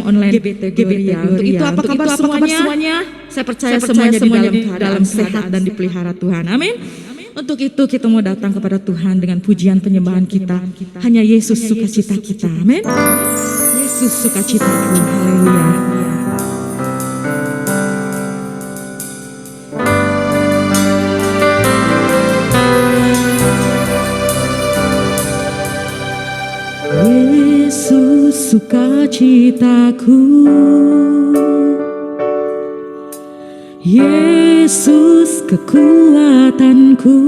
online GBT Gloria. Untuk itu apa kabar semuanya? Saya percaya semuanya di dalam sehat dan dipelihara Tuhan. Amin. Untuk itu kita mau datang kepada Tuhan dengan pujian penyembahan kita. Hanya Yesus sukacita kita. Amin. Yesus sukacitaku. Haleluya. Yesus sukacitaku, Yesus kekuatanku,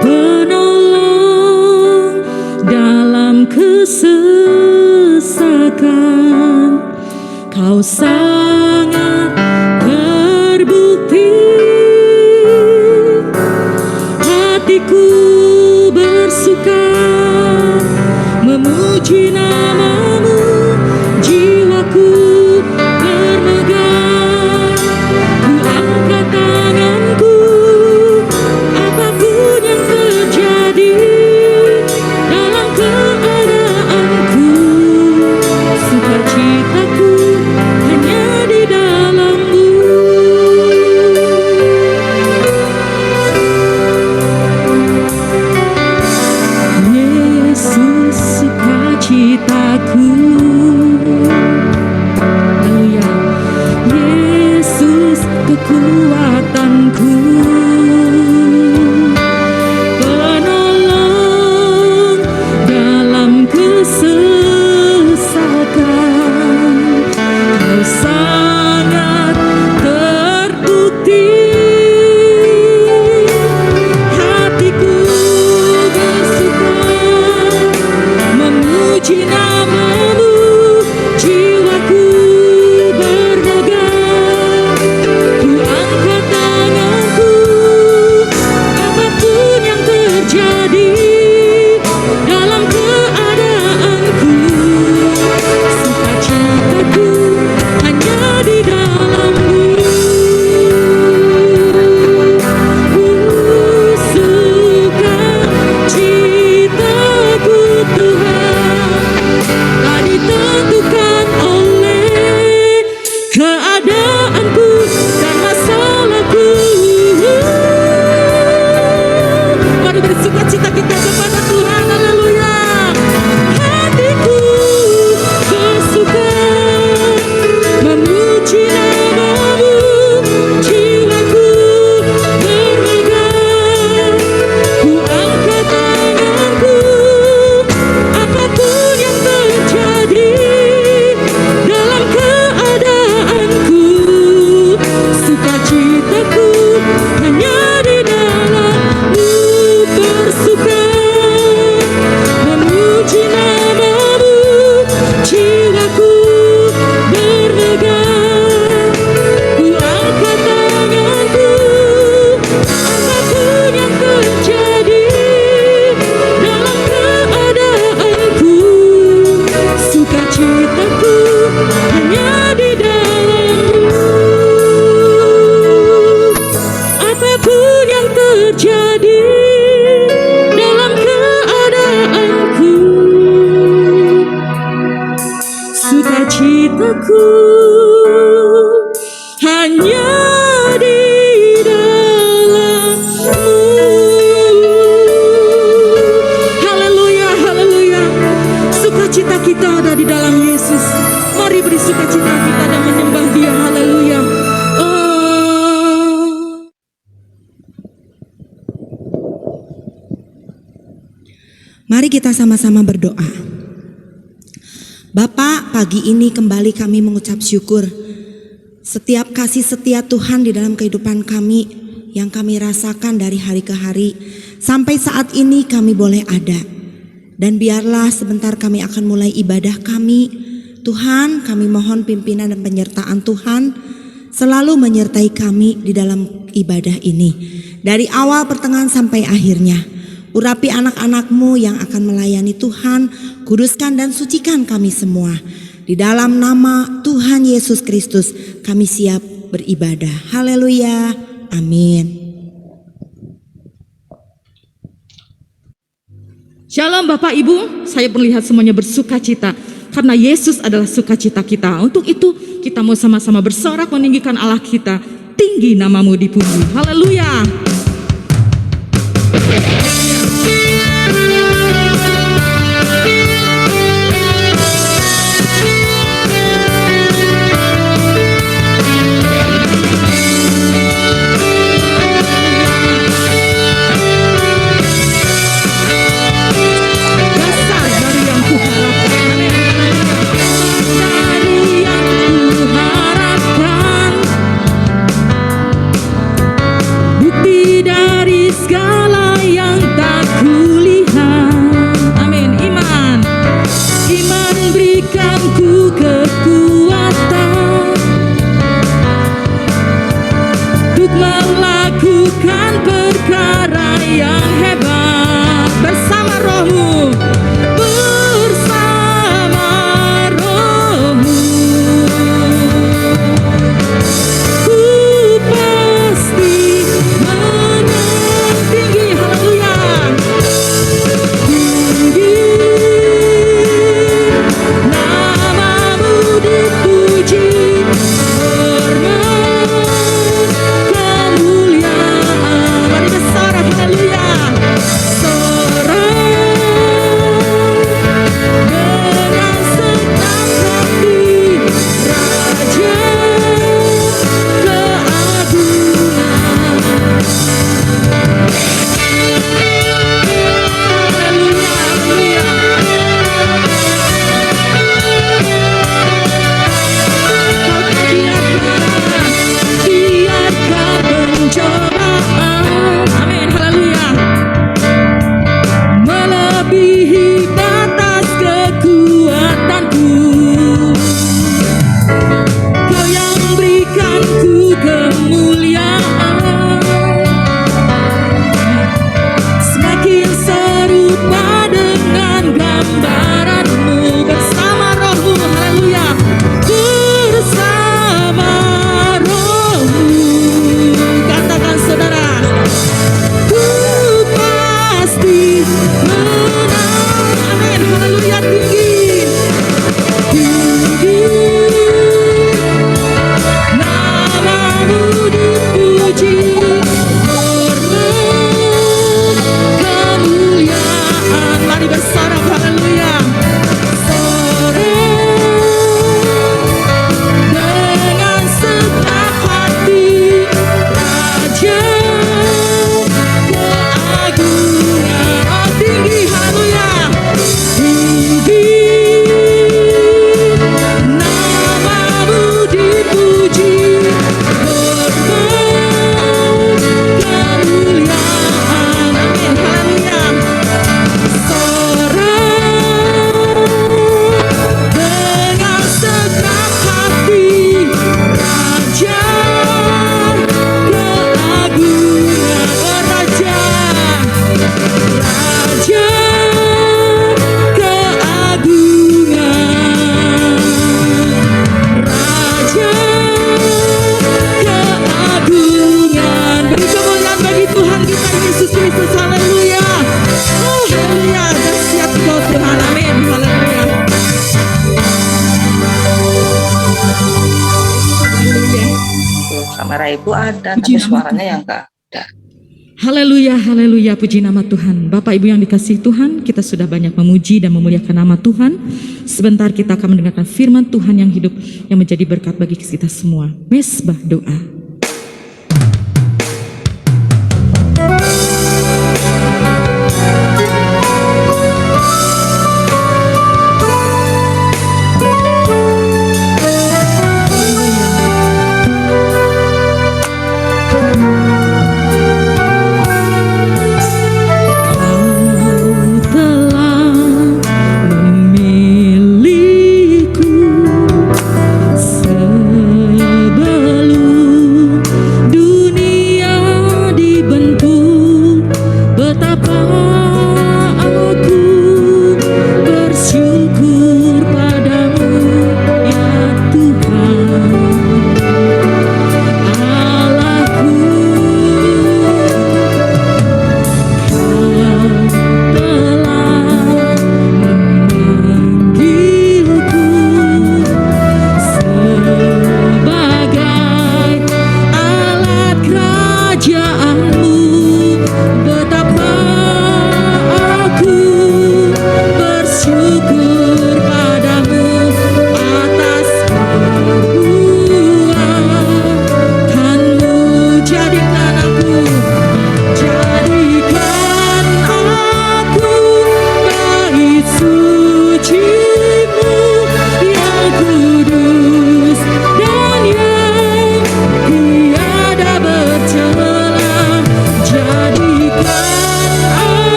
penolong dalam kesesakan, Kau sangat terbukti, hatiku bersuka memuji namamu, jiwaku bermegah, ku angkat tanganku, apapun yang terjadi dalam keadaanku, sukacitaku hanya di dalam-Mu. Yesus sukacitaku, haleluya. Yesus kekuatanku, penolong dalam kesesakan, Kau sangat terbukti, hatiku bersuka memuji namamu, jiwaku bermegah, ku angkat tanganku, apapun yang terjadi dalam keadaanku, sukacitaku hanya di dalam-Mu. Sukacitaku Tuhan tak ditentukan oleh keadaanku dan masalahku. Mari bersukacita kita kepada Tuhan, haleluya. Hatiku bersuka memuji namamu, jiwaku bermegah, ku angkat tanganku, apapun yang terjadi dalam keadaanku, sukacitaku hanya di dalam-Mu, bersuka memuji namamu, jiwaku bermegah, ku angkat tanganku, apapun yang terjadi dalam keadaanku, sukacitaku hanya di dalam-Mu. Apapun yang terjadi dalam keadaanku, sukacitaku hanya di dalam-Mu. Haleluya, haleluya. Sukacita kita ada di dalam Yesus. Mari beri sukacita kita dan menyembah Dia. Haleluya. Oh. Mari kita sama-sama berdoa. Bapa, pagi ini kembali kami mengucap syukur setiap kasih setia Tuhan di dalam kehidupan kami yang kami rasakan dari hari ke hari sampai saat ini kami boleh ada. Dan biarlah sebentar kami akan mulai ibadah kami. Tuhan, kami mohon pimpinan dan penyertaan Tuhan selalu menyertai kami di dalam ibadah ini. Dari awal, pertengahan sampai akhirnya. Urapi anak-anak-Mu yang akan melayani Tuhan, kuduskan dan sucikan kami semua. Di dalam nama Tuhan Yesus Kristus kami siap beribadah. Haleluya, amin. Shalom Bapak Ibu, saya melihat semuanya bersuka cita. karena Yesus adalah sukacita kita. Untuk itu kita mau sama-sama bersorak meninggikan Allah kita. Tinggi namamu dipuji. Haleluya. Kamera ibu ada, tapi suaranya yang enggak ada. Haleluya, haleluya, puji nama Tuhan. Bapak Ibu yang dikasihi Tuhan, kita sudah banyak memuji dan memuliakan nama Tuhan. Sebentar kita akan mendengarkan firman Tuhan yang hidup, yang menjadi berkat bagi kita semua. Mesbah doa. Sebelum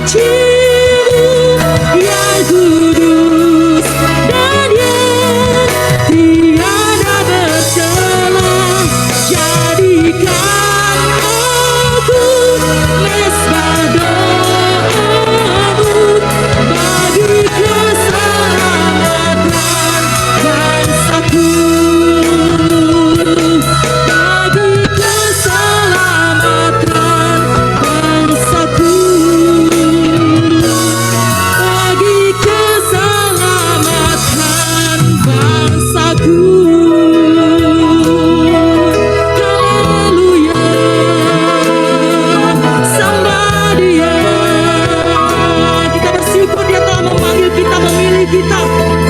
suci-Mu yang kudus dan yang tiada bercela. Jadikan aku mesbah doa-Mu bagi keselamatan bangsaku, bagi keselamatan bangsaku, bagi keselamatan bangsaku. Haleluya, sembah Dia. Kita bersyukur Dia telah memanggil kita, memilih kita,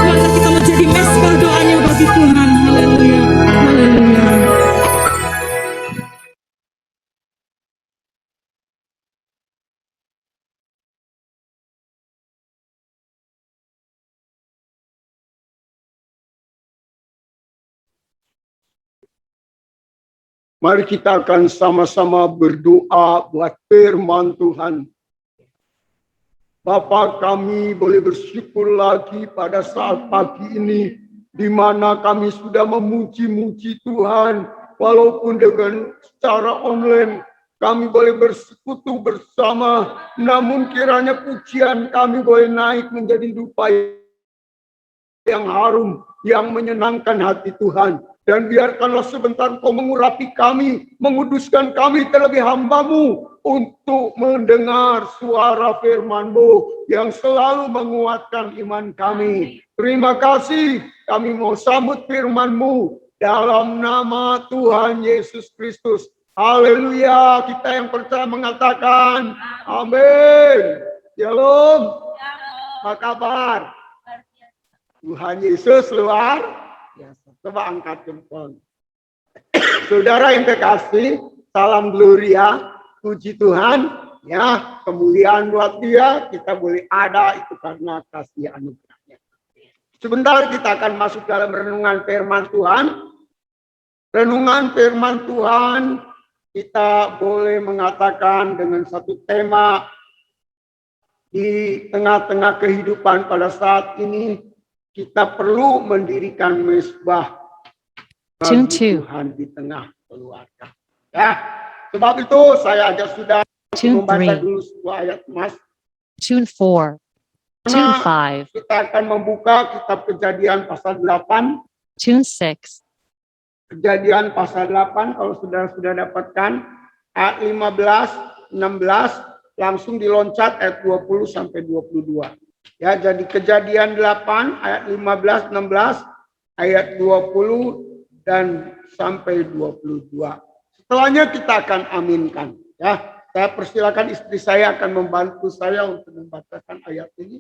maka kita menjadi mesbah doanya bagi Tuhan. Haleluya, haleluya. Mari kita akan sama-sama berdoa buat firman Tuhan. Bapa, kami boleh bersyukur lagi pada saat pagi ini, di mana kami sudah memuji-muji Tuhan, walaupun dengan secara online kami boleh bersekutu bersama, namun kiranya pujian kami boleh naik menjadi dupa yang harum, yang menyenangkan hati Tuhan. Dan biarkanlah sebentar Kau mengurapi kami, menguduskan kami terlebih hamba-Mu untuk mendengar suara firman-Mu yang selalu menguatkan iman kami. Terima kasih, kami mau sambut firman-Mu dalam nama Tuhan Yesus Kristus. Haleluya, kita yang percaya mengatakan amin. Shalom. Apa kabar? Tuhan Yesus luar biasa. Coba angkat jempol. Saudara yang kekasih, salam gloria, puji Tuhan, ya, kemuliaan buat Dia, kita boleh ada itu karena kasih anugerahnya. Sebentar kita akan masuk dalam renungan firman Tuhan. Renungan firman Tuhan kita boleh mengatakan dengan satu tema di tengah-tengah kehidupan pada saat ini. Kita perlu mendirikan mesbah bagi Tuhan di tengah keluarga. Ya, sebab itu saya ajak sudah membaca dulu sebuah ayat Mas. Tune 4. Tune 5. Kita akan membuka kitab Kejadian pasal 8. Tune 6. Kejadian pasal 8 kalau sudah dapatkan ayat 15, 16 langsung diloncat ayat 20 sampai 22. Ya, jadi Kejadian 8 ayat 15, 16, ayat 20 dan sampai 22. Setelahnya kita akan aminkan. Ya, saya persilakan istri saya akan membantu saya untuk membacakan ayat ini.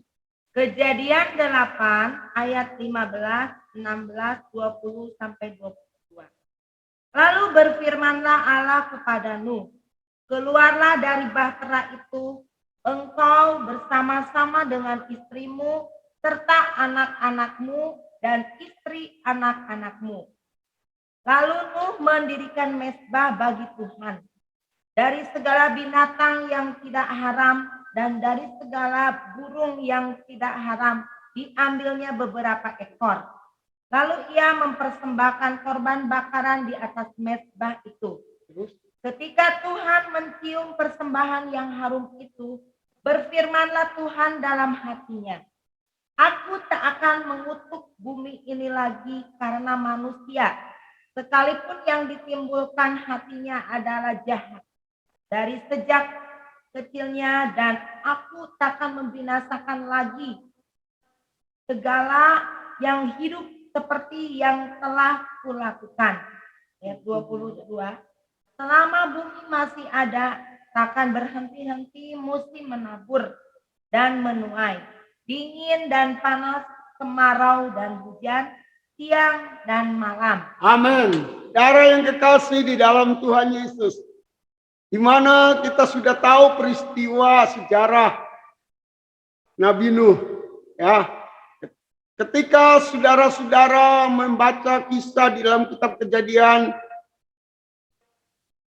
Kejadian 8 ayat 15, 16, 20 sampai 22. Lalu berfirmanlah Allah kepada Nuh, keluarlah dari bahtera itu, engkau bersama-sama dengan istrimu, serta anak-anakmu dan istri anak-anakmu. Lalu Nuh mendirikan mesbah bagi Tuhan. Dari segala binatang yang tidak haram dan dari segala burung yang tidak haram, diambilnya beberapa ekor. Lalu ia mempersembahkan korban bakaran di atas mesbah itu. Ketika Tuhan mencium persembahan yang harum itu, berfirmanlah Tuhan dalam hatinya, aku tak akan mengutuk bumi ini lagi karena manusia, sekalipun yang ditimbulkan hatinya adalah jahat dari sejak kecilnya, dan aku takkan membinasakan lagi segala yang hidup seperti yang telah kulakukan. Ayat 22, selama bumi masih ada, takkan berhenti-henti musim menabur dan menuai, dingin dan panas, kemarau dan hujan, siang dan malam. Amin. Saudara yang kekasih di dalam Tuhan Yesus, di mana kita sudah tahu peristiwa sejarah Nabi Nuh, ya. Ketika saudara-saudara membaca kisah di dalam kitab Kejadian,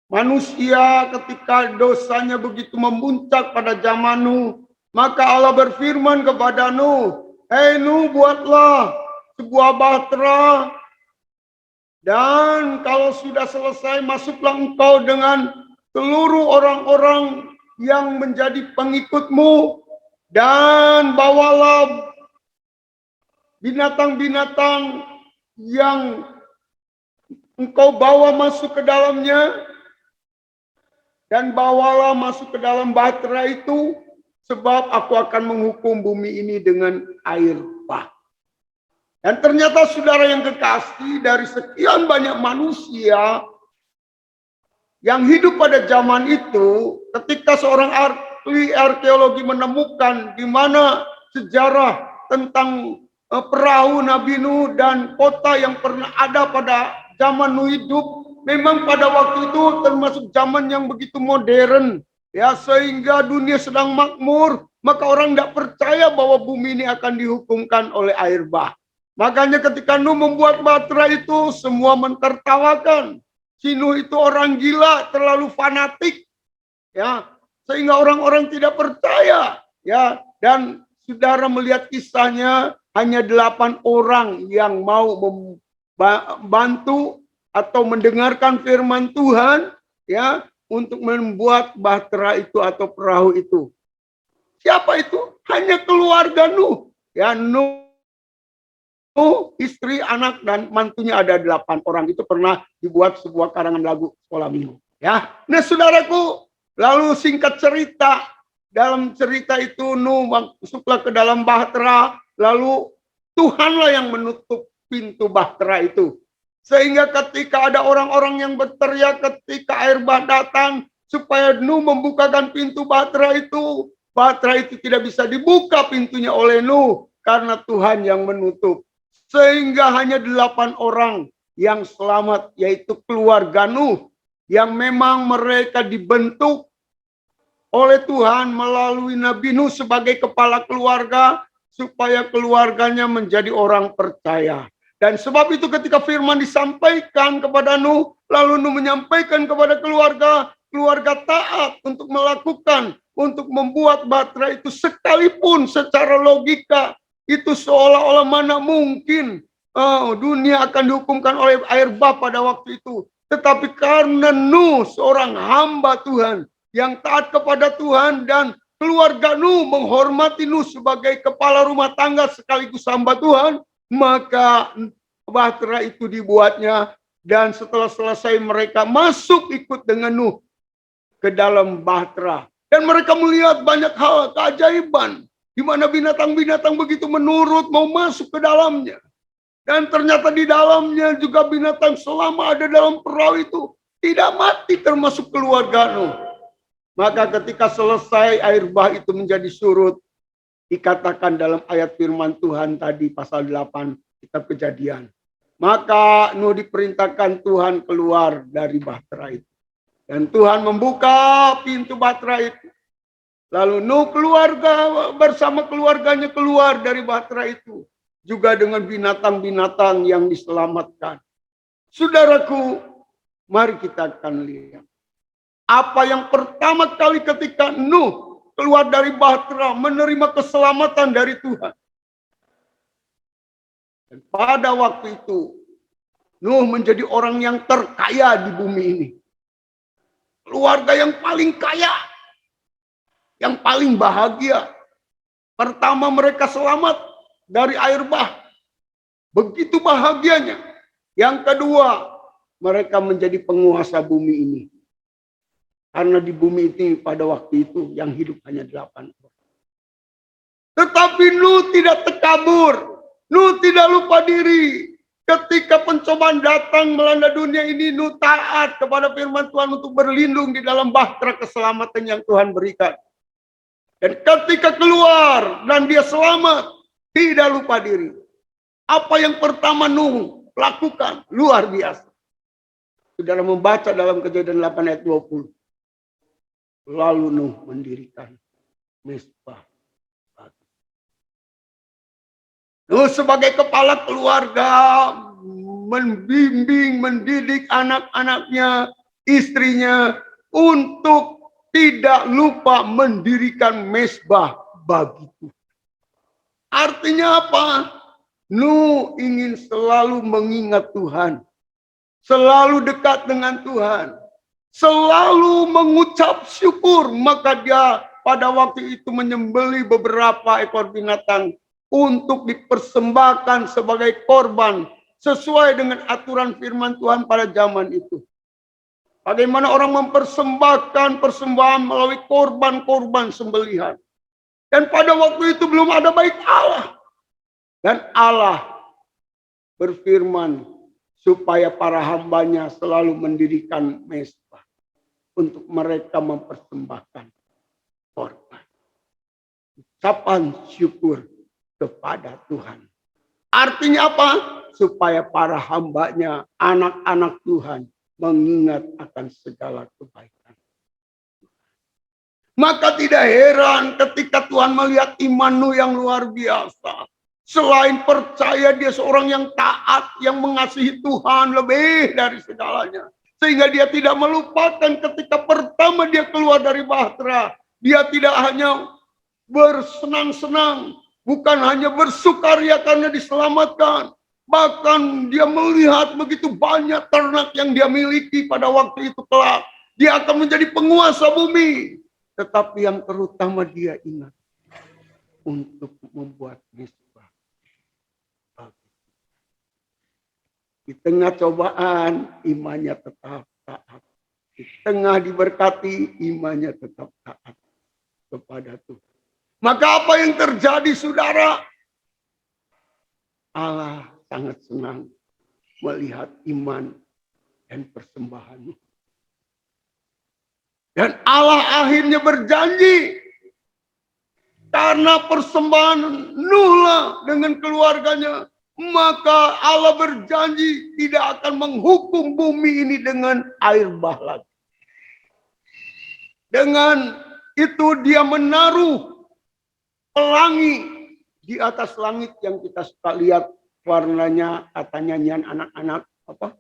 manusia ketika dosanya begitu memuncak pada zaman Nuh, Maka Allah berfirman kepada Nuh, "Hei Nuh, buatlah sebuah bahtera, dan kalau sudah selesai, masuklah engkau dengan seluruh orang-orang yang menjadi pengikutmu, dan bawalah binatang-binatang yang engkau bawa masuk ke dalamnya, dan bawalah masuk ke dalam bahtera itu, sebab aku akan menghukum bumi ini dengan air bah." Dan ternyata saudara yang kekasih, dari sekian banyak manusia yang hidup pada zaman itu, ketika seorang ahli arkeologi menemukan di mana sejarah tentang perahu Nabi Nuh dan kota yang pernah ada pada zaman Nuh hidup, memang pada waktu itu termasuk zaman yang begitu modern, ya, sehingga dunia sedang makmur, maka orang tidak percaya bahwa bumi ini akan dihukumkan oleh air bah. Makanya ketika Nuh membuat bahtera itu, semua mentertawakan. Si Nuh itu orang gila, terlalu fanatik, ya, sehingga orang-orang tidak percaya, ya. Dan saudara melihat kisahnya, hanya 8 orang yang mau membantu atau mendengarkan firman Tuhan, ya, untuk membuat bahtera itu atau perahu itu. Siapa itu? Hanya keluarga Nuh, ya. Nuh, istri, anak, dan mantunya ada 8 orang. Itu pernah dibuat sebuah karangan lagu sekolah minggu, ya. Nah, saudaraku, lalu singkat cerita, dalam cerita itu Nuh masuklah ke dalam bahtera, lalu Tuhanlah yang menutup pintu bahtera itu. Sehingga ketika ada orang-orang yang berteriak ketika air bah datang, supaya Nuh membukakan pintu bahtera itu tidak bisa dibuka pintunya oleh Nuh, karena Tuhan yang menutup. Sehingga hanya 8 orang yang selamat, yaitu keluarga Nuh, yang memang mereka dibentuk oleh Tuhan melalui Nabi Nuh sebagai kepala keluarga, supaya keluarganya menjadi orang percaya. Dan sebab itu ketika firman disampaikan kepada Nuh, lalu Nuh menyampaikan kepada keluarga, keluarga taat untuk melakukan, untuk membuat bahtera itu, sekalipun secara logika itu seolah-olah mana mungkin dunia akan dihukumkan oleh air bah pada waktu itu. Tetapi karena Nuh seorang hamba Tuhan yang taat kepada Tuhan, dan keluarga Nuh menghormati Nuh sebagai kepala rumah tangga sekaligus hamba Tuhan, maka bahtera itu dibuatnya. Dan setelah selesai, mereka masuk ikut dengan Nuh ke dalam bahtera. Dan mereka melihat banyak hal keajaiban, di mana binatang-binatang begitu menurut mau masuk ke dalamnya. Dan ternyata di dalamnya juga binatang selama ada dalam perahu itu tidak mati, termasuk keluarga Nuh. Maka ketika selesai air bah itu menjadi surut, dikatakan dalam ayat firman Tuhan tadi pasal 8 kitab Kejadian, maka Nuh diperintahkan Tuhan keluar dari bahtera itu. Dan Tuhan membuka pintu bahtera itu. Lalu Nuh bersama keluarganya keluar dari bahtera itu, juga dengan binatang-binatang yang diselamatkan. Saudaraku, mari kita akan lihat apa yang pertama kali ketika Nuh keluar dari bahtera, menerima keselamatan dari Tuhan. Dan pada waktu itu Nuh menjadi orang yang terkaya di bumi ini. Keluarga yang paling kaya, yang paling bahagia. Pertama, mereka selamat dari air bah. Begitu bahagianya. Yang kedua, mereka menjadi penguasa bumi ini. Karena di bumi ini pada waktu itu yang hidup hanya 8 orang. Tetapi Nuh tidak tekabur. Nuh tidak lupa diri. Ketika pencobaan datang melanda dunia ini, Nuh taat kepada firman Tuhan untuk berlindung di dalam bahtera keselamatan yang Tuhan berikan. Dan ketika keluar dan dia selamat, tidak lupa diri. Apa yang pertama Nuh lakukan? Luar biasa. Saudara membaca dalam Kejadian 8 ayat 20. Lalu Nuh mendirikan mezbah. Nuh sebagai kepala keluarga membimbing, mendidik anak-anaknya, istrinya untuk tidak lupa mendirikan mezbah bagi Tuhan. Artinya apa? Nuh ingin selalu mengingat Tuhan, selalu dekat dengan Tuhan, selalu mengucap syukur. Maka dia pada waktu itu menyembelih beberapa ekor binatang untuk dipersembahkan sebagai korban sesuai dengan aturan firman Tuhan pada zaman itu. Bagaimana orang mempersembahkan persembahan melalui korban-korban sembelihan. Dan pada waktu itu belum ada bait Allah. Dan Allah berfirman supaya para hambanya selalu mendirikan mezbah untuk mereka mempersembahkan korban. Ucapan syukur kepada Tuhan. Artinya apa? Supaya para hambanya, anak-anak Tuhan, mengingat akan segala kebaikan. Maka tidak heran ketika Tuhan melihat iman Nuh yang luar biasa. Selain percaya, dia seorang yang taat, yang mengasihi Tuhan lebih dari segalanya. Sehingga dia tidak melupakan ketika pertama dia keluar dari bahtera. Dia tidak hanya bersenang-senang, bukan hanya bersukaria karena diselamatkan. Bahkan dia melihat begitu banyak ternak yang dia miliki pada waktu itu kelak. Dia akan menjadi penguasa bumi. Tetapi yang terutama dia ingat untuk membuat mezbah. Di tengah cobaan, imannya tetap taat. Di tengah diberkati, imannya tetap taat kepada Tuhan. Maka apa yang terjadi, saudara? Allah sangat senang melihat iman dan persembahan. Dan Allah akhirnya berjanji, karena persembahan Nuh dengan keluarganya, maka Allah berjanji tidak akan menghukum bumi ini dengan air bah lagi. Dengan itu dia menaruh pelangi di atas langit yang kita suka lihat warnanya, kata nyanyian anak-anak, apa?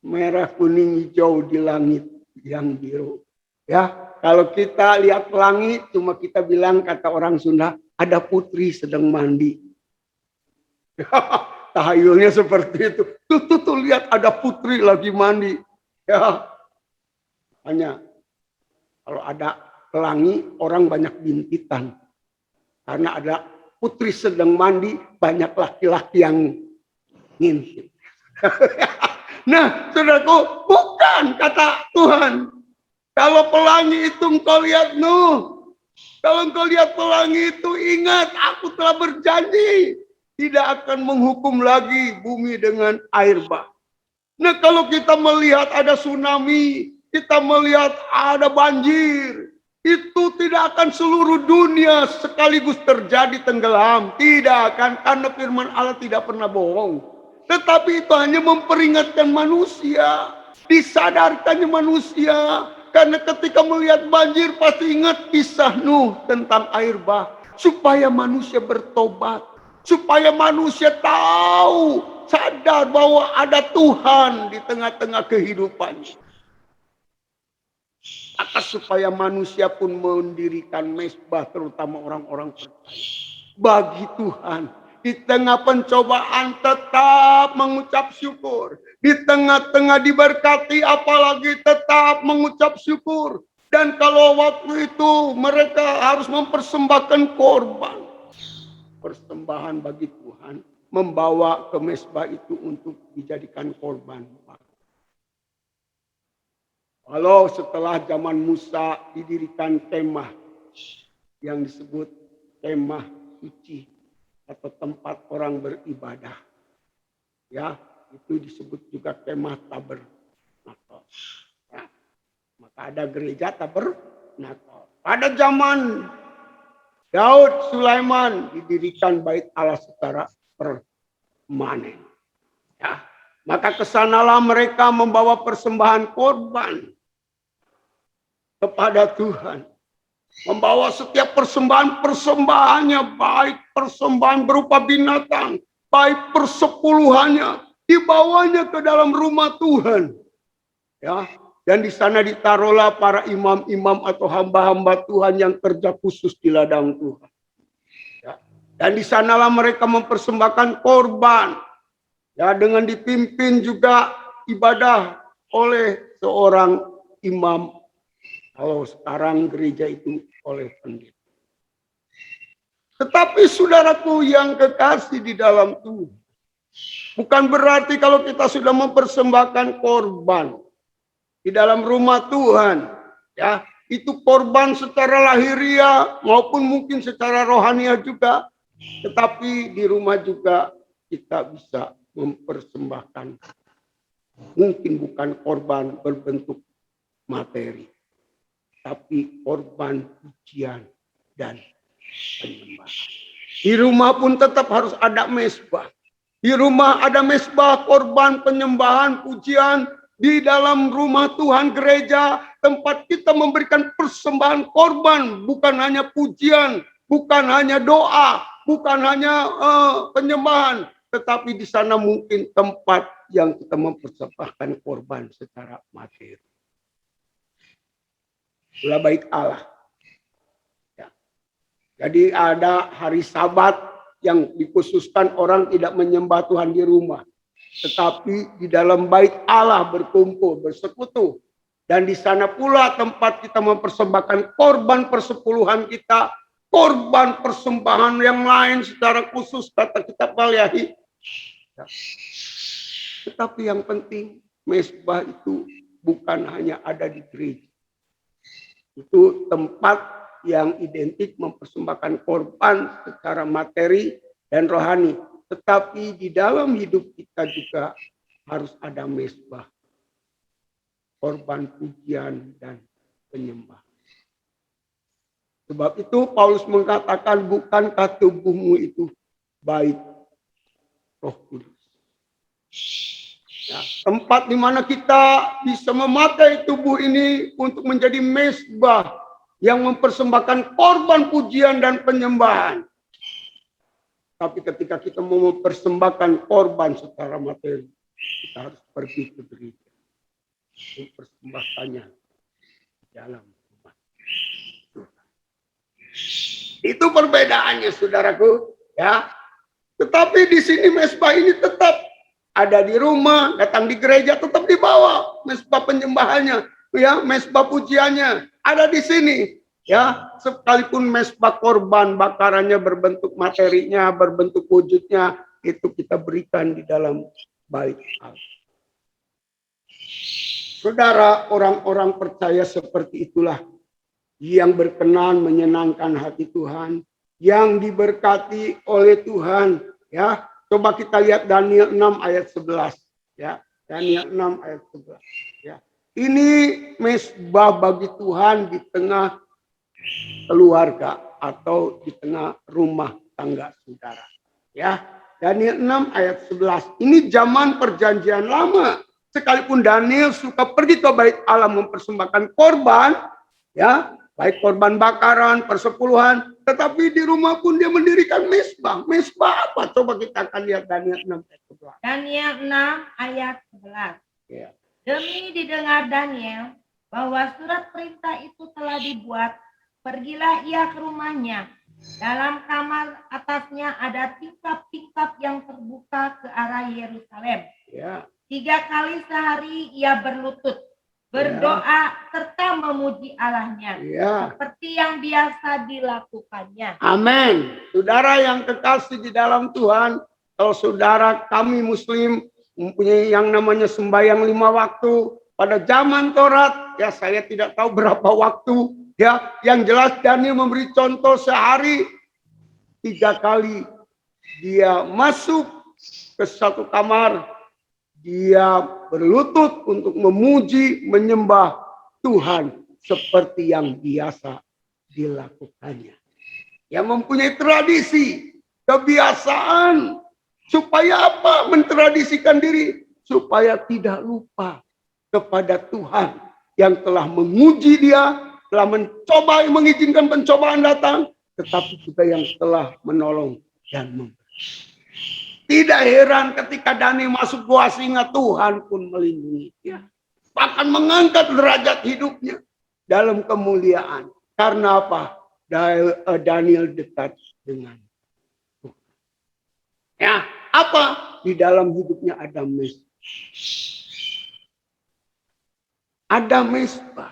Merah, kuning, hijau di langit yang biru. Ya, kalau kita lihat pelangi, cuma kita bilang, kata orang Sunda, ada putri sedang mandi. Tahayulnya seperti itu. Tuh, lihat ada putri lagi mandi. Ya, hanya kalau ada pelangi, orang banyak bintitan. Karena ada putri sedang mandi, banyak laki-laki yang ngintip. Nah, saudaraku, bukan kata Tuhan. Kalau pelangi itu engkau lihat Nuh. Kalau engkau lihat pelangi itu, ingat, aku telah berjanji tidak akan menghukum lagi bumi dengan air bah. Nah, kalau kita melihat ada tsunami, kita melihat ada banjir, itu tidak akan seluruh dunia sekaligus terjadi tenggelam. Tidak akan, karena firman Allah tidak pernah bohong. Tetapi itu hanya memperingatkan manusia, disadarkannya manusia. Karena ketika melihat banjir pasti ingat kisah Nuh tentang air bah. Supaya manusia bertobat. Supaya manusia tahu, sadar bahwa ada Tuhan di tengah-tengah kehidupannya. Maka supaya manusia pun mendirikan mezbah, terutama orang-orang percaya. Bagi Tuhan, di tengah pencobaan tetap mengucap syukur. Di tengah-tengah diberkati apalagi tetap mengucap syukur. Dan kalau waktu itu mereka harus mempersembahkan korban. Persembahan bagi Tuhan, membawa ke mezbah itu untuk dijadikan korban. Kalau setelah zaman Musa didirikan kemah yang disebut kemah suci atau tempat orang beribadah, ya itu disebut juga kemah tabernakel. Ya, maka ada gereja tabernakel. Pada zaman Daud, Sulaiman didirikan bait Allah secara permanen. Ya, maka kesanalah mereka membawa persembahan korban kepada Tuhan. Membawa setiap persembahannya, baik persembahan berupa binatang, baik persepuluhannya, dibawanya ke dalam rumah Tuhan. Ya, dan di sana ditaruhlah para imam-imam atau hamba-hamba Tuhan yang kerja khusus di ladang Tuhan. Dan di sanalah mereka mempersembahkan korban. Ya, dengan dipimpin juga ibadah oleh seorang imam. Kalau sekarang gereja itu oleh pendeta. Tetapi saudaraku yang kekasih di dalam Tuhan, bukan berarti kalau kita sudah mempersembahkan korban di dalam rumah Tuhan, ya, itu korban secara lahiriah maupun mungkin secara rohaniah juga, tetapi di rumah juga kita bisa mempersembahkan, mungkin bukan korban berbentuk materi, tapi korban pujian dan penyembahan. Di rumah pun tetap harus ada mezbah. Di rumah ada mezbah, korban, penyembahan, pujian. Di dalam rumah Tuhan, gereja, tempat kita memberikan persembahan korban, bukan hanya pujian, bukan hanya doa, bukan hanya penyembahan, tetapi di sana mungkin tempat yang kita mempersembahkan korban secara materi. Itulah bait Allah. Ya. Jadi ada hari Sabat yang dikhususkan orang tidak menyembah Tuhan di rumah, tetapi di dalam bait Allah berkumpul, bersekutu. Dan di sana pula tempat kita mempersembahkan korban persepuluhan kita, korban persembahan yang lain secara khusus, kata kitab Wahyu. Ya. Tetapi yang penting, mezbah itu bukan hanya ada di gereja. Itu tempat yang identik mempersembahkan korban secara materi dan rohani. Tetapi di dalam hidup kita juga harus ada mezbah, korban pujian dan penyembah. Sebab itu Paulus mengatakan, bukankah tubuhmu itu bait Roh Kudus. Ya, tempat di mana kita bisa memakai tubuh ini untuk menjadi mezbah yang mempersembahkan korban pujian dan penyembahan. Tapi ketika kita mau mempersembahkan korban secara materi, kita harus pergi ke gereja, mempersembahkannya di dalam rumah Tuhan. Itu perbedaannya, saudaraku. Ya, tetapi di sini mezbah ini tetap ada di rumah, datang di gereja tetap dibawa mezbah penyembahannya, ya, mezbah pujiannya ada di sini, ya, sekalipun mezbah korban bakarannya berbentuk materinya, berbentuk wujudnya, itu kita berikan di dalam bait Allah. Saudara, orang-orang percaya seperti itulah yang berkenan menyenangkan hati Tuhan, yang diberkati oleh Tuhan, ya. Coba kita lihat Daniel 6 ayat 11, ya. Daniel 6 ayat 11, ya. Ini mezbah bagi Tuhan di tengah keluarga atau di tengah rumah tangga saudara, ya. Daniel 6 ayat 11. Ini zaman perjanjian lama. Sekalipun Daniel suka pergi ke bait Allah mempersembahkan korban, ya, baik korban bakaran, persepuluhan, tetapi di rumah pun dia mendirikan mezbah. Mezbah apa? Coba kita akan lihat Daniel 6 ayat 11. Daniel 6 ayat 11. Ya. Demi didengar Daniel bahwa surat perintah itu telah dibuat, pergilah ia ke rumahnya. Dalam kamar atasnya ada tingkap-tingkap yang terbuka ke arah Yerusalem. Ya. 3 kali sehari ia berlutut, berdoa serta memuji Allahnya, Ya. seperti yang biasa dilakukannya. Amin. Saudara yang kekasih di dalam Tuhan, kalau saudara kami Muslim mempunyai yang namanya sembahyang 5 waktu pada zaman Taurat, ya saya tidak tahu berapa waktu, ya. Yang jelas Daniel memberi contoh sehari 3 kali dia masuk ke satu kamar, dia berlutut untuk memuji, menyembah Tuhan seperti yang biasa dilakukannya. Yang mempunyai tradisi, kebiasaan, supaya apa? Mentradisikan diri, supaya tidak lupa kepada Tuhan yang telah menguji dia, telah mencoba, mengizinkan pencobaan datang, tetapi juga yang telah menolong dan memberi. Tidak heran ketika Daniel masuk gua singa, Tuhan pun melindungi dia. Bahkan mengangkat derajat hidupnya dalam kemuliaan. Karena apa? Daniel dekat dengan Ya, apa? Di dalam hidupnya ada mesbah. Ada mesbah.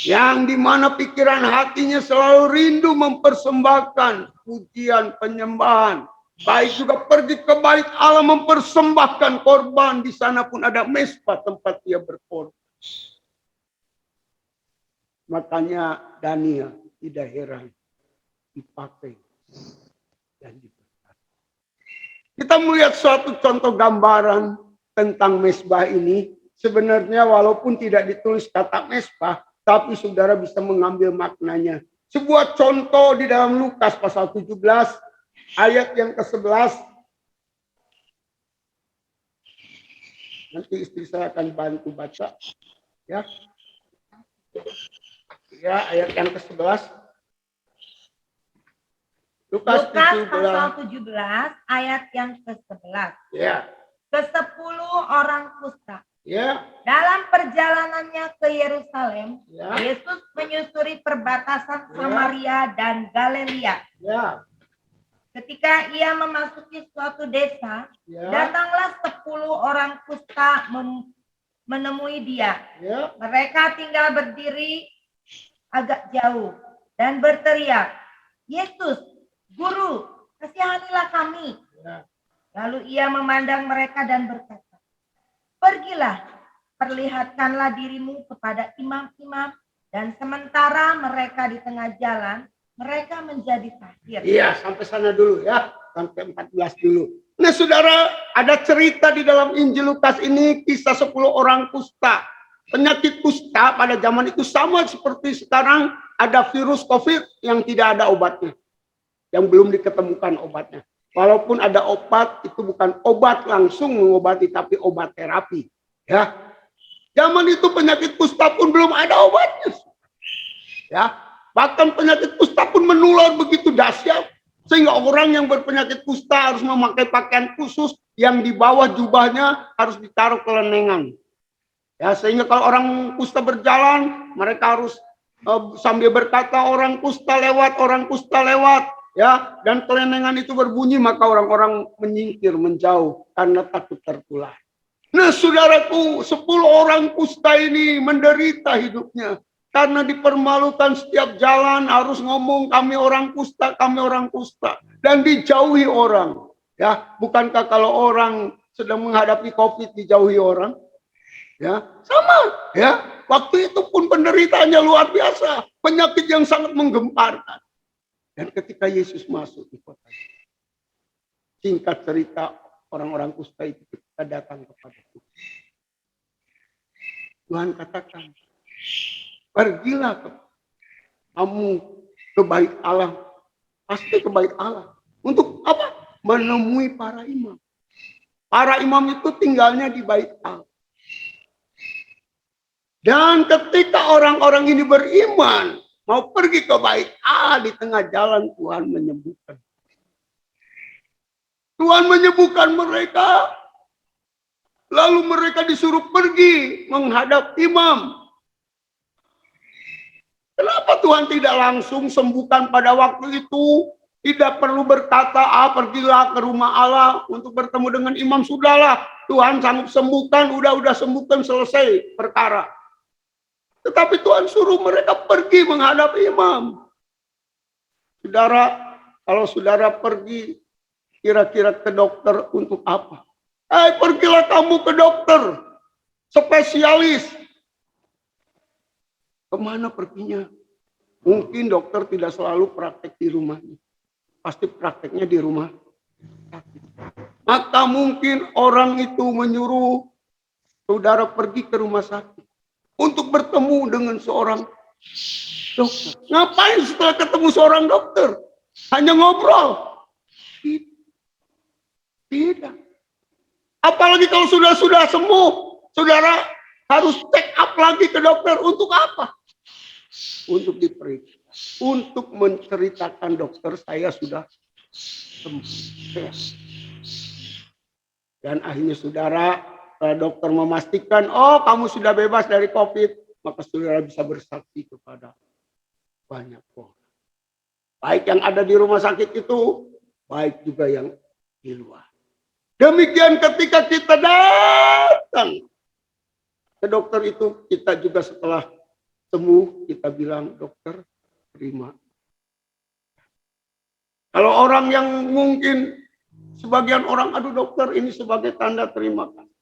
Yang dimana pikiran hatinya selalu rindu mempersembahkan pujian penyembahan. Baik juga pergi ke bait Allah mempersembahkan korban. Di sana pun ada mesbah tempat dia berkorban. Makanya Daniel tidak heran dipakai dan diberkati. Kita melihat suatu contoh gambaran tentang mesbah ini. Sebenarnya walaupun tidak ditulis kata mesbah, tapi saudara bisa mengambil maknanya. Sebuah contoh di dalam Lukas pasal 17 ayat yang ke-11. Nanti istri saya akan bantu baca. Ya. Ya, ayat yang ke-11. Lukas pasal 17 ayat yang ke-11. Ya. Ke-10 orang kusta. Ya. Dalam perjalanannya ke Yerusalem, Ya. Yesus menyusuri perbatasan Samaria dan Galilea. Ya. Ketika ia memasuki suatu desa, Ya. datanglah 10 orang kusta menemui dia. Ya. Mereka tinggal berdiri agak jauh dan berteriak, "Yesus, Guru, kasihanilah kami." Ya. Lalu ia memandang mereka dan berkata, "Pergilah, perlihatkanlah dirimu kepada imam-imam." Dan sementara mereka di tengah jalan, mereka menjadi tahir. Iya, sampai sana dulu ya. Sampai 14 dulu. Nah, saudara, ada cerita di dalam Injil Lukas ini, kisah 10 orang kusta. Penyakit kusta pada zaman itu sama seperti sekarang ada virus COVID yang tidak ada obatnya. Yang belum diketemukan obatnya. Walaupun ada obat, itu bukan obat langsung mengobati, tapi obat terapi. Ya, zaman itu penyakit kusta pun belum ada obatnya. Ya, bahkan penyakit kusta pun menular begitu dahsyat, sehingga orang yang berpenyakit kusta harus memakai pakaian khusus yang di bawah jubahnya harus ditaruh kelenengan. Ya, sehingga kalau orang kusta berjalan, mereka harus sambil berkata orang kusta lewat. Ya, dan kelenengan itu berbunyi, maka orang-orang menyingkir, menjauh karena takut tertular. Nah, saudaraku, 10 orang kusta ini menderita hidupnya karena dipermalukan setiap jalan, harus ngomong kami orang kusta dan dijauhi orang. Ya, bukankah kalau orang sedang menghadapi COVID dijauhi orang? Ya, sama. Ya, waktu itu pun penderitaannya luar biasa, penyakit yang sangat menggemparkan. Dan ketika Yesus masuk di kota itu, singkat cerita, orang-orang kusta itu kita datang kepada Tuhan. Tuhan katakan, pergilah kamu ke bait Allah. Pasti ke bait Allah. Untuk apa? Menemui para imam. Para imam itu tinggalnya di bait Allah. Dan ketika orang-orang ini beriman, mau pergi ke bait Allah, di tengah jalan Tuhan menyembuhkan. Tuhan menyembuhkan mereka. Lalu mereka disuruh pergi menghadap imam. Kenapa Tuhan tidak langsung sembuhkan pada waktu itu? Tidak perlu berkata, pergilah ke rumah Allah untuk bertemu dengan imam. Sudahlah, Tuhan sanggup sembuhkan, udah sembuhkan, selesai perkara. Tetapi Tuhan suruh mereka pergi menghadap imam. Saudara, kalau saudara pergi kira-kira ke dokter untuk apa? Pergilah kamu ke dokter spesialis. Kemana perginya? Mungkin dokter tidak selalu praktek di rumahnya. Pasti prakteknya di rumah sakit. Maka mungkin orang itu menyuruh saudara pergi ke rumah sakit untuk bertemu dengan seorang dokter. Ngapain setelah ketemu seorang dokter? Hanya ngobrol? Tidak. Apalagi kalau sudah sembuh, saudara harus check up lagi ke dokter. Untuk apa? Untuk diperiksa. Untuk menceritakan dokter, saya sudah sembuh. Dan akhirnya saudara, dokter memastikan, kamu sudah bebas dari COVID, maka saudara bisa bersaksi kepada banyak orang. Baik yang ada di rumah sakit itu, baik juga yang di luar. Demikian ketika kita datang ke dokter itu, kita juga setelah sembuh, kita bilang, dokter, terima. Kalau orang yang mungkin, sebagian orang, aduh dokter, ini sebagai tanda terima kasih.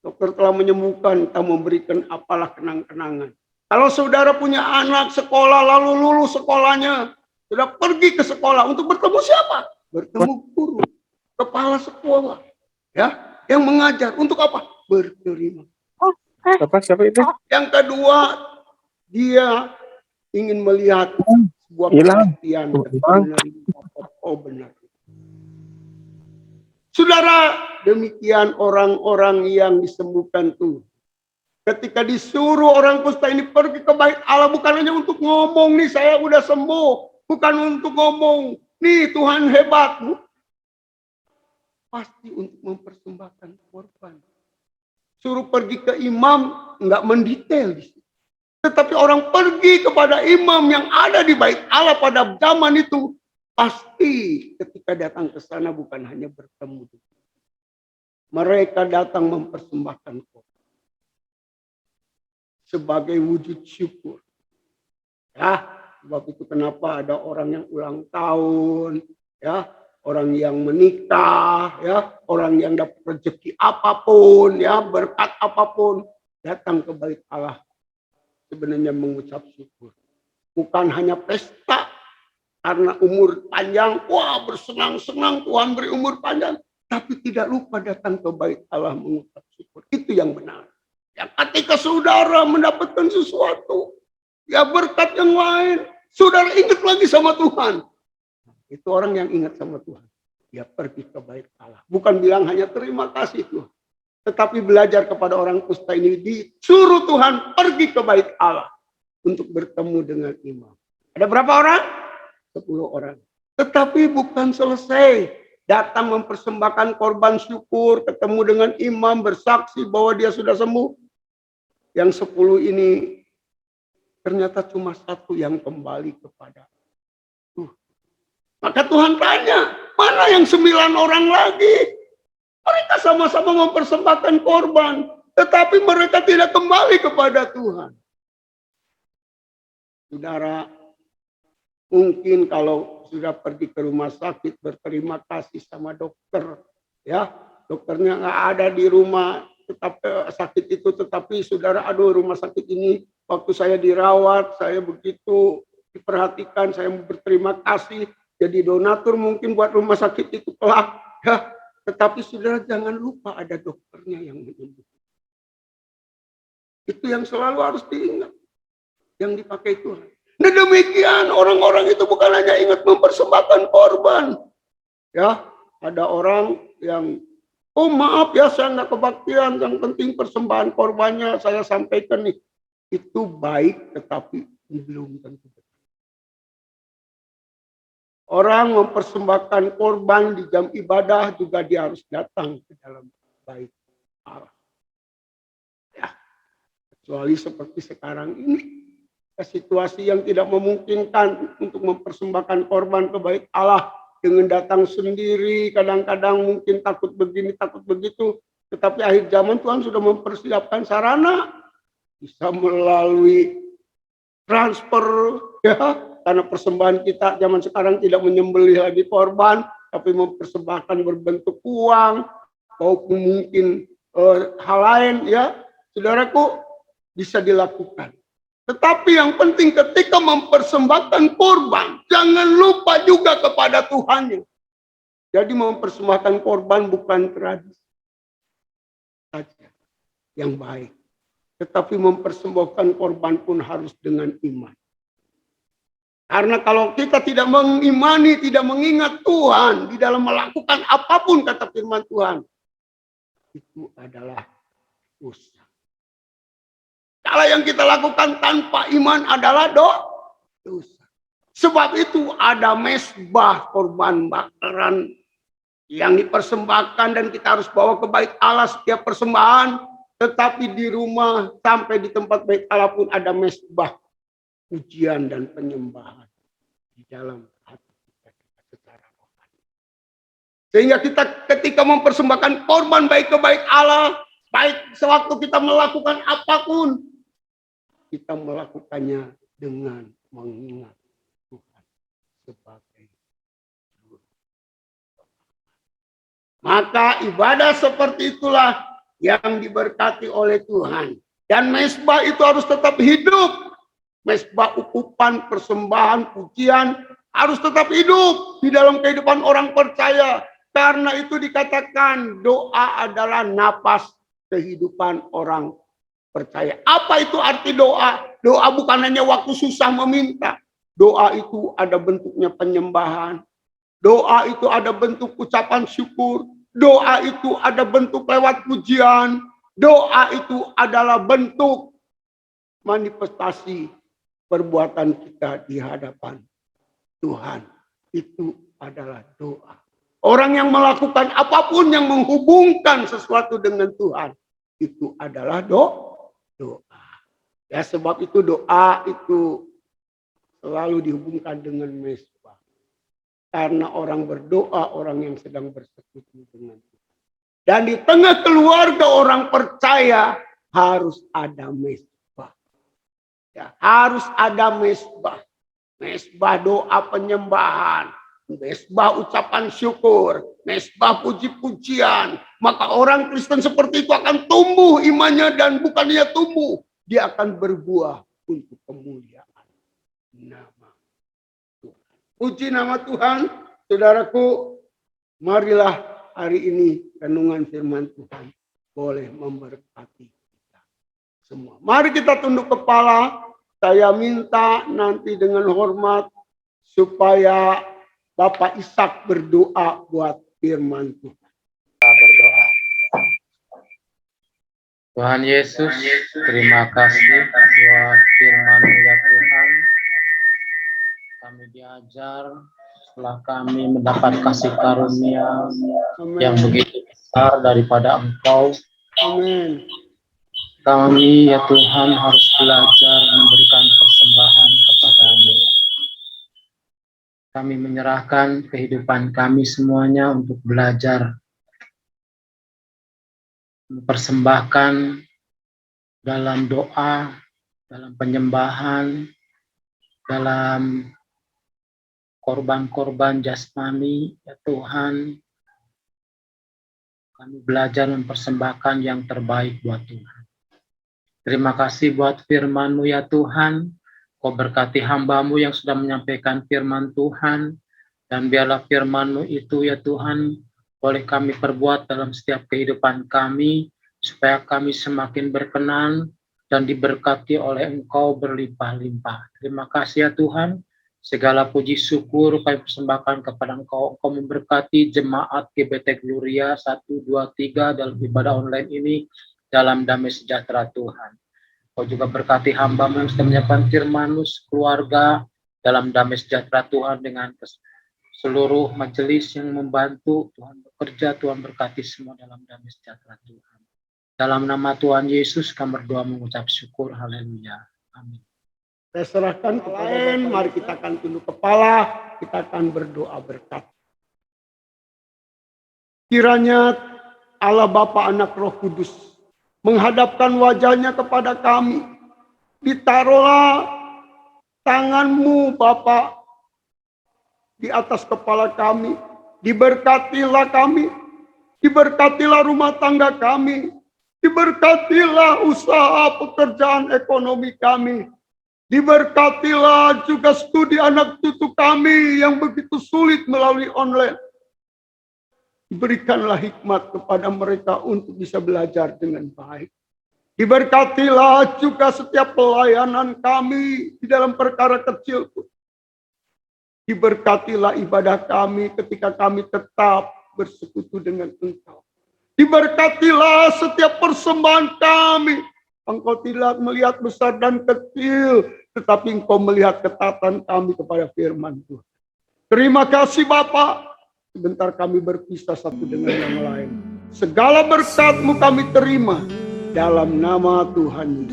Dokter telah menyembuhkan, kita memberikan apalah kenang-kenangan. Kalau saudara punya anak sekolah, lalu lulus sekolahnya, sudah pergi ke sekolah untuk bertemu siapa? Bertemu guru, kepala sekolah, ya, yang mengajar. Untuk apa? Berterima. Siapa itu? Yang kedua, dia ingin melihat sebuah kepastian. Oh benar. Saudara, demikian orang-orang yang disembuhkan tuh. Ketika disuruh orang kusta ini pergi ke bait Allah, bukan hanya untuk ngomong, nih saya udah sembuh. Bukan untuk ngomong, nih Tuhan hebat. Pasti untuk mempersembahkan korban. Suruh pergi ke imam, nggak mendetail di situ. Tetapi orang pergi kepada imam yang ada di bait Allah pada zaman itu, pasti ketika datang ke sana bukan hanya bertemu. Mereka datang mempersembahkan korban sebagai wujud syukur. Ya, sebab itu kenapa ada orang yang ulang tahun, ya, orang yang menikah, ya, orang yang dapat rezeki apapun, ya, berkat apapun, datang ke bait Allah sebenarnya mengucap syukur. Bukan hanya pesta karena umur panjang, wah bersenang-senang Tuhan beri umur panjang, tapi tidak lupa datang ke bait Allah mengucap syukur. Itu yang benar. Ya, ketika saudara mendapatkan sesuatu, ya berkat yang lain, saudara ingat lagi sama Tuhan. Itu orang yang ingat sama Tuhan. Dia pergi ke bait Allah. Bukan bilang hanya terima kasih Tuhan. Tetapi belajar kepada orang kusta ini, disuruh Tuhan pergi ke bait Allah untuk bertemu dengan imam. Ada berapa orang? 10 orang. Tetapi bukan selesai. Datang mempersembahkan korban syukur, ketemu dengan imam, bersaksi bahwa dia sudah sembuh. Yang 10 ini ternyata cuma 1 yang kembali kepada Tuhan. Maka Tuhan tanya, mana yang 9 orang lagi? Mereka sama-sama mempersembahkan korban, tetapi mereka tidak kembali kepada Tuhan. Saudara, mungkin kalau sudah pergi ke rumah sakit berterima kasih sama dokter, ya, dokternya nggak ada di rumah, tetapi sakit itu, tetapi saudara, aduh rumah sakit ini waktu saya dirawat, saya begitu diperhatikan, saya berterima kasih, jadi donatur mungkin buat rumah sakit itu kelak, ya. Tetapi saudara jangan lupa ada dokternya yang menyembuhkan. Itu yang selalu harus diingat, yang dipakai Tuhan. Nah demikian orang-orang itu bukan hanya ingat mempersembahkan korban, ya. Ada orang yang, oh maaf ya saya nggak kebaktian, yang penting persembahan korbannya saya sampaikan nih. Itu baik tetapi belum tentu. Orang mempersembahkan korban di jam ibadah juga dia harus datang ke dalam bait Allah. Ya, kecuali seperti sekarang ini, situasi yang tidak memungkinkan untuk mempersembahkan korban ke bait Allah dengan datang sendiri, kadang-kadang mungkin takut begini, takut begitu. Tetapi akhir zaman Tuhan sudah mempersiapkan sarana, bisa melalui transfer, ya, karena persembahan kita zaman sekarang tidak menyembelih lagi korban, tapi mempersembahkan berbentuk uang, maupun mungkin hal lain, ya, saudaraku, bisa dilakukan. Tetapi yang penting ketika mempersembahkan korban, jangan lupa juga kepada Tuhannya. Jadi mempersembahkan korban bukan tradisi saja yang baik. Tetapi mempersembahkan korban pun harus dengan iman. Karena kalau kita tidak mengimani, tidak mengingat Tuhan di dalam melakukan apapun kata firman Tuhan, itu adalah dosa. Kalau yang kita lakukan tanpa iman adalah dosa. Sebab itu ada mezbah korban bakaran yang dipersembahkan dan kita harus bawa ke bait Allah setiap persembahan. Tetapi di rumah sampai di tempat bait Allah pun ada mezbah pujian dan penyembahan di dalam hati kita secara Sehingga kita ketika mempersembahkan korban baik ke baik Allah, baik sewaktu kita melakukan apapun, kita melakukannya dengan mengingat Tuhan sebagai Guru. Maka ibadah seperti itulah yang diberkati oleh Tuhan. Dan mezbah itu harus tetap hidup. Mezbah ukupan, persembahan, pujian harus tetap hidup di dalam kehidupan orang percaya. Karena itu dikatakan doa adalah napas kehidupan orang percaya. Apa itu arti doa? Doa bukan hanya waktu susah meminta. Doa itu ada bentuknya penyembahan. Doa itu ada bentuk ucapan syukur. Doa itu ada bentuk lewat pujian. Doa itu adalah bentuk manifestasi perbuatan kita di hadapan Tuhan. Itu adalah doa. Orang yang melakukan apapun yang menghubungkan sesuatu dengan Tuhan, itu adalah doa. Ya, sebab itu doa itu selalu dihubungkan dengan mezbah. Karena orang berdoa, orang yang sedang bersekutu dengan Tuhan. Dan di tengah keluarga orang percaya harus ada mezbah. Ya, harus ada mezbah. Mezbah doa penyembahan. Mezbah ucapan syukur, mezbah puji-pujian. Maka orang Kristen seperti itu akan tumbuh imannya, dan bukannya tumbuh, dia akan berbuah untuk kemuliaan nama Tuhan. Puji nama Tuhan, saudaraku. Marilah hari ini renungan firman Tuhan boleh memberkati kita semua. Mari kita tunduk kepala. Saya minta nanti dengan hormat supaya Bapak Ishak berdoa buat firman Tuhan. Kita berdoa. Tuhan Yesus, terima kasih buat firman-Mu ya Tuhan. Kami diajar setelah kami mendapat kasih karunia Amen. yang begitu besar daripada Engkau. Amin. Kami ya Tuhan harus belajar memberikan persembahan kepadamu. Kami menyerahkan kehidupan kami semuanya untuk belajar mempersembahkan dalam doa, dalam penyembahan, dalam korban-korban jasmani, ya Tuhan. Kami belajar mempersembahkan yang terbaik buat Tuhan. Terima kasih buat firman-Mu ya Tuhan. Kau berkati hamba-Mu yang sudah menyampaikan firman Tuhan. Dan biarlah firman-Mu itu ya Tuhan, boleh kami perbuat dalam setiap kehidupan kami, supaya kami semakin berkenan dan diberkati oleh Engkau berlimpah-limpah. Terima kasih ya Tuhan. Segala puji syukur kami persembahkan kepada Engkau. Engkau memberkati jemaat GBT Gloria 1, 2, 3 dalam ibadah online ini dalam damai sejahtera Tuhan. Kau juga berkati hamba-Mu yang sudah menyiapkan firman-Mu, keluarga dalam damai sejahtera Tuhan, dengan seluruh majelis yang membantu Tuhan bekerja. Tuhan berkati semua dalam damai sejahtera Tuhan. Dalam nama Tuhan Yesus kami berdoa mengucap syukur. Haleluya. Amin. Saya serahkan ke lain. Mari kita akan tunduk kepala. Kita akan berdoa berkat. Kiranya Allah Bapa, Anak, Roh Kudus menghadapkan wajahnya kepada kami. Ditaruhlah tangan-Mu Bapa di atas kepala kami. Diberkatilah kami. Diberkatilah rumah tangga kami. Diberkatilah usaha pekerjaan ekonomi kami. Diberkatilah juga studi anak cucu kami yang begitu sulit melalui online. Berikanlah hikmat kepada mereka untuk bisa belajar dengan baik. Diberkatilah juga setiap pelayanan kami di dalam perkara kecil pun. Diberkatilah ibadah kami ketika kami tetap bersekutu dengan Engkau. Diberkatilah setiap persembahan kami. Engkau tidak melihat besar dan kecil, tetapi Engkau melihat ketaatan kami kepada firman Tuhan. Terima kasih Bapa. Sebentar kami berpisah satu dengan yang lain. Segala berkat-Mu kami terima dalam nama Tuhan.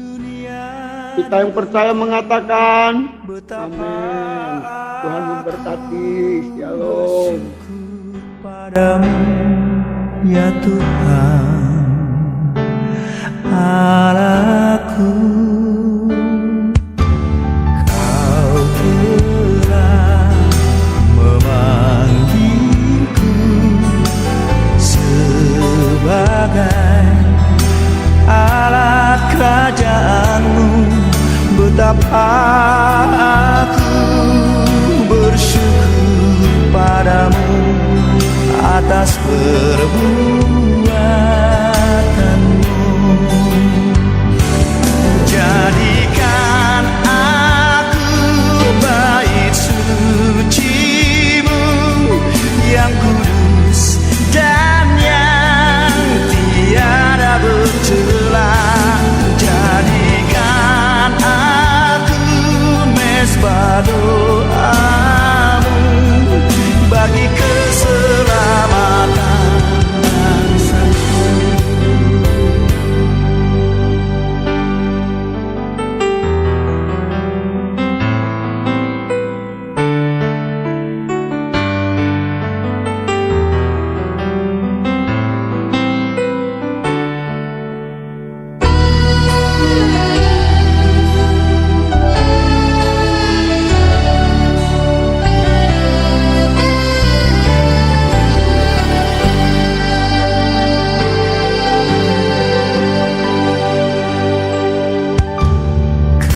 Kita yang percaya mengatakan, amin. Tuhan memberkati. Shalom. Padamu ya Tuhan Allahku.